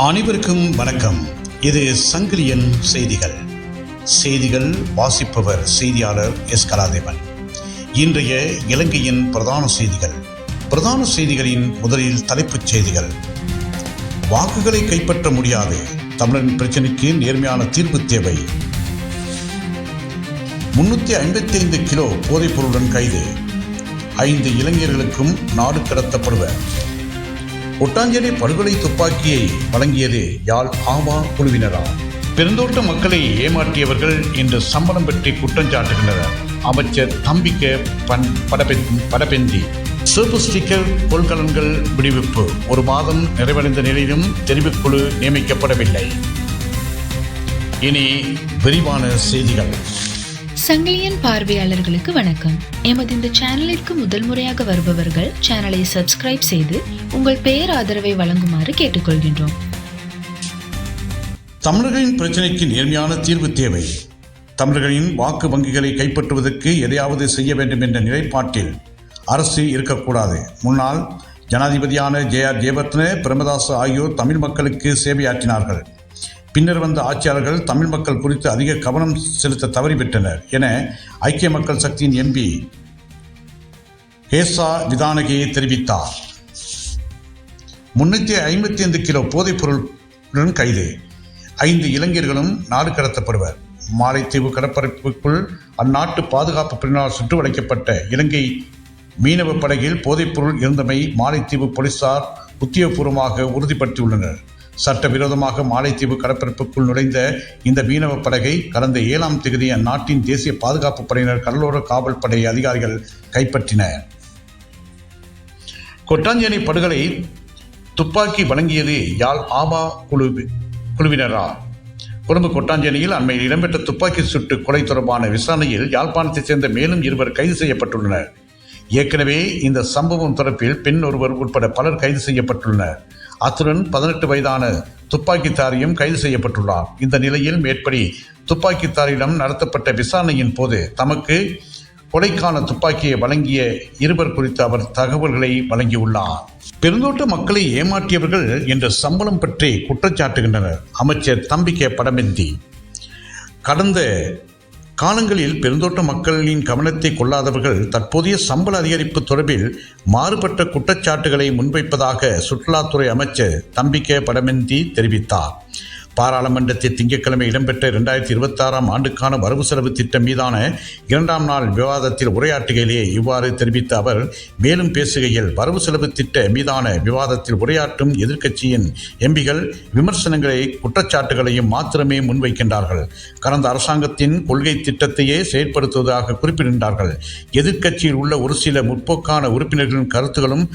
அனைவருக்கும் வணக்கம். இது சங்கிலியன் செய்திகள். செய்திகள் வாசிப்பவர் செய்தியாளர் எஸ். கலாதேவன். இன்றைய இலங்கையின் பிரதான செய்திகளின் முதலில் தலைப்புச் செய்திகள். வாக்குகளை கைப்பற்ற முடியாது, தமிழரின் பிரச்சினைக்கு நேர்மையான தீர்வு தேவை. 355 கிலோ போதைப்பொருளுடன் கைது, 5 இளைஞர்களுக்கும் நாடு கடத்தப்படுவர். ஒட்டாஞ்சேரி படுகொலை துப்பாக்கியை வழங்கியது யாழ் ஆவா குழுவினரா? பெருந்தோட்ட மக்களை ஏமாற்றியவர்கள் இன்று சம்பளம் பற்றி குற்றம் சாட்டுகின்றனர். அமைச்சர் தம்பிக்க படபெந்தி. சிறப்பு ஸ்டிக்கர் கொள்கலன்கள் விடுவிப்பு 1 மாதம் நிறைவடைந்த நிலையிலும் தெரிவுக்குழு நியமிக்கப்படவில்லை. இனி விரிவான செய்திகள். சங்கிலியன் பார்வையாளர்களுக்கு வணக்கம். எமது இந்த சேனலிற்கு முதல் முறையாக வருபவர்கள் சேனலை சப்ஸ்கிரைப் செய்து உங்கள் பெயர் ஆதரவை வழங்குமாறு கேட்டுக்கொள்கின்றோம். தமிழர்களின் பிரச்சினைக்கு நேர்மையான தீர்வு தேவை. தமிழர்களின் வாக்கு வங்கிகளை கைப்பற்றுவதற்கு எதையாவது செய்ய வேண்டும் என்ற நிலைப்பாட்டில் அரசு இருக்கக்கூடாது. முன்னாள் ஜனாதிபதியான ஜே.ஆர். ஜெயவர்தன, பிரேமதாச ஆகியோர் தமிழ் மக்களுக்கு சேவையாற்றினார்கள். பின்னர் வந்த ஆட்சியாளர்கள் தமிழ் மக்கள் குறித்து அதிக கவனம் செலுத்த தவறிவிட்டனர் என ஐக்கிய மக்கள் சக்தியின் எம்பி ஹேசா விதானகே தெரிவித்தார். 355 கிலோ போதைப் பொருளுடன் கைது, 5 இளைஞர்களும் நாடு கடத்தப்படுவர். மாலைத்தீவு கடற்பரப்புக்குள் அந்நாட்டு பாதுகாப்பு பிரிவினரால் சுற்றுவளைக்கப்பட்ட இலங்கை மீனவ படகில் போதைப்பொருள் இருந்தமை மாலைத்தீவு போலீசார் உத்தியோகபூர்வமாக உறுதிப்படுத்தியுள்ளனர். சட்டவிரோதமாக மாலைத்தீவு கடற்பரப்புக்குள் நுழைந்த இந்த மீனவ படகை கடந்த 7ஆம் தேதி அந்நாட்டின் தேசிய பாதுகாப்பு படையினர் கடலோர காவல் படை அதிகாரிகள் கைப்பற்றினர். கொட்டாஞ்சேரி படுகொலை துப்பாக்கி வழங்கியது யாழ் ஆவா குழுவினரா? கொழும்பு கொட்டாஞ்சேரியில் அண்மையில் இடம்பெற்ற துப்பாக்கி சுட்டு கொலை தொடர்பான விசாரணையில் யாழ்ப்பாணத்தைச் சேர்ந்த மேலும் 2 கைது செய்யப்பட்டுள்ளனர். ஏற்கனவே இந்த சம்பவம் தொடர்பில் பெண் ஒருவர் உட்பட பலர் கைது செய்யப்பட்டுள்ளனர். அத்துடன் 18 வயதான துப்பாக்கித்தாரியும் கைது செய்யப்பட்டுள்ளார். இந்த நிலையில் மேற்படி துப்பாக்கித்தாரியிடம் நடத்தப்பட்ட விசாரணையின் போது தமக்கு கொலைக்கான துப்பாக்கியை வழங்கிய 2 குறித்து அவர் தகவல்களை வழங்கியுள்ளார். பெருந்தோட்ட மக்களை ஏமாற்றியவர்கள் என்ற சம்பளம் பற்றி குற்றச்சாட்டுகின்றனர். அமைச்சர் தம்பிக்க படபெந்தி. கடந்த காலங்களில் பெருந்தோட்ட மக்களின் கவனத்தை கொள்ளாதவர்கள் தற்போதைய சம்பள அதிகரிப்பு தொடர்பில் மாறுபட்ட குற்றச்சாட்டுகளை முன்வைப்பதாக சுற்றுலாத்துறை அமைச்சர் தம்பிக்க படபெந்தி தெரிவித்தார். பாராளுமன்றத்தில் திங்கட்கிழமை இடம்பெற்ற 2026ஆம் ஆண்டுக்கான வரவு செலவு திட்டம் மீதான 2ஆம் நாள் விவாதத்தில் உரையாற்றுகையிலேயே இவ்வாறு தெரிவித்த அவர் மேலும் பேசுகையில், வரவு செலவு திட்ட மீதான விவாதத்தில் உரையாற்றும் எதிர்க்கட்சியின் எம்பிகள் விமர்சனங்களை குற்றச்சாட்டுகளையும் மாத்திரமே முன்வைக்கின்றார்கள். கடந்த அரசாங்கத்தின் கொள்கை திட்டத்தையே செயற்படுத்துவதாக குறிப்பிடுகின்றார்கள். எதிர்க்கட்சியில் உள்ள ஒரு சில முற்போக்கான உறுப்பினர்களின் கருத்துகளும்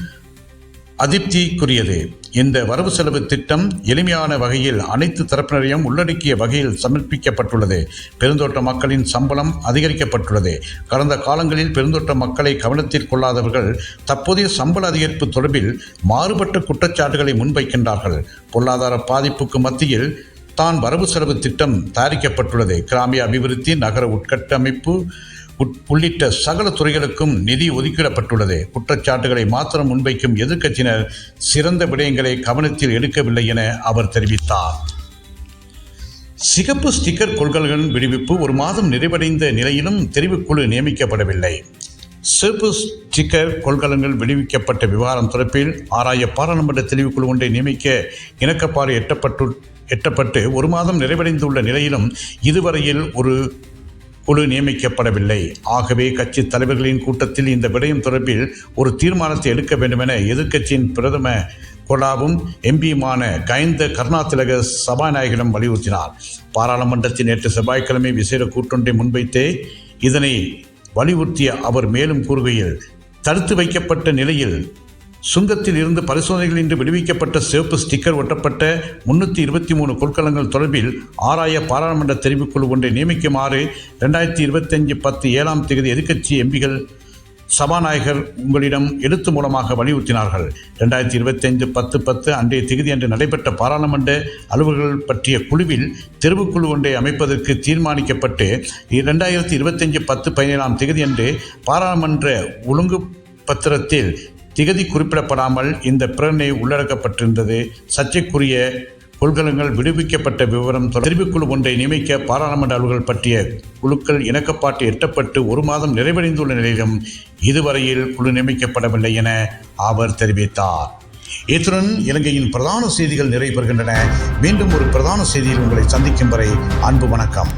அதிருப்திக்குரியது. இந்த வரவு செலவு திட்டம் எளிமையான வகையில் அனைத்து தரப்பினரையும் உள்ளடக்கிய வகையில் சமர்ப்பிக்கப்பட்டுள்ளது. பெருந்தோட்ட மக்களின் சம்பளம் அதிகரிக்கப்பட்டுள்ளது. கடந்த காலங்களில் பெருந்தோட்ட மக்களை கவனத்தில் கொள்ளாதவர்கள் தற்போதைய சம்பள அதிகரிப்பு தொடர்பில் மாறுபட்ட குற்றச்சாட்டுகளை முன்வைக்கின்றார்கள். பொருளாதார பாதிப்புக்கு மத்தியில் தான் வரவு செலவு திட்டம் தயாரிக்கப்பட்டுள்ளது. கிராமிய அபிவிருத்தி, நகர உட்கட்டமைப்பு உள்ளிட்ட சகல துறைகளுக்கும் நிதி ஒதுக்கிடப்பட்டுள்ளது. குற்றச்சாட்டுகளை மாத்திரம் முன்வைக்கும் எதிர்க்கட்சியினர் சிறந்த விடயங்களை கவனத்தில் எடுக்கவில்லை என அவர் தெரிவித்தார். சிகப்பு ஸ்டிக்கர் கொள்கலன் விடுவிப்பு 1 மாதம் நிறைவடைந்த நிலையிலும் தெரிவுக்குழு நியமிக்கப்படவில்லை. சிவப்பு ஸ்டிக்கர் கொள்கலன்கள் விடுவிக்கப்பட்ட விவகாரம் தொடர்பில் ஆராய பாராளுமன்ற தெரிவுக்குழு ஒன்றை நியமிக்க இணக்கப்பாடு எட்டப்பட்டு 1 மாதம் நிறைவடைந்துள்ள நிலையிலும் இதுவரையில் ஒரு குழு நியமிக்கப்படவில்லை. ஆகவே கட்சி தலைவர்களின் கூட்டத்தில் இந்த விடயம் தொடர்பில் ஒரு தீர்மானத்தை எடுக்க வேண்டுமென எதிர்க்கட்சியின் பிரதம கொலாவும் எம்பியுமான கயந்த கருணாதிலக சபாநாயகரிடம் வலியுறுத்தினார். பாராளுமன்றத்தில் நேற்று செவ்வாய்க்கிழமை விசேட கூட்டொன்றை முன்வைத்தே இதனை வலியுறுத்திய அவர் மேலும் கூறுகையில், தடுத்து வைக்கப்பட்ட நிலையில் சுங்கத்தில் இருந்து பரிசோதனைகள் இன்று விடுவிக்கப்பட்ட சிவப்பு ஸ்டிக்கர் ஒட்டப்பட்ட 323 கொள்கலன்கள் தொடர்பில் ஆராய பாராளுமன்ற தெரிவுக்குழு ஒன்றை நியமிக்குமாறு 2025 10 7ஆம் தேதி எதிர்க்கட்சி எம்பிகள் சபாநாயகர் உங்களிடம் எழுத்து மூலமாக வலியுறுத்தினார்கள். 2025 10/10 அன்றைய தேதி அன்று நடைபெற்ற பாராளுமன்ற அலுவல்கள் பற்றிய குழுவில் தெரிவுக்குழு ஒன்றை அமைப்பதற்கு தீர்மானிக்கப்பட்டு 2025 10/17ஆம் தேதி அன்று பாராளுமன்ற ஒழுங்கு பத்திரத்தில் திகதி குறிப்பிடப்படாமல் இந்த பிரேரணை உள்ளடக்கப்பட்டிருந்தது சர்ச்சைக்குரிய கொள்கலன்கள் விடுவிக்கப்பட்ட விவரம் தெரிவுக்குழு ஒன்றை நியமிக்க பாராளுமன்ற அலுவல்கள் பற்றிய குழுக்கள் இணக்கப்பாட்டு எட்டப்பட்டு 1 மாதம் நிறைவடைந்துள்ள நிலையிலும் இதுவரையில் குழு நியமிக்கப்படவில்லை என அவர் தெரிவித்தார். இத்துடன் இலங்கையின் பிரதான செய்திகள் நிறைவு பெறுகின்றன. மீண்டும் ஒரு பிரதான செய்தியில் உங்களை சந்திக்கும் வரை அன்பு வணக்கம்.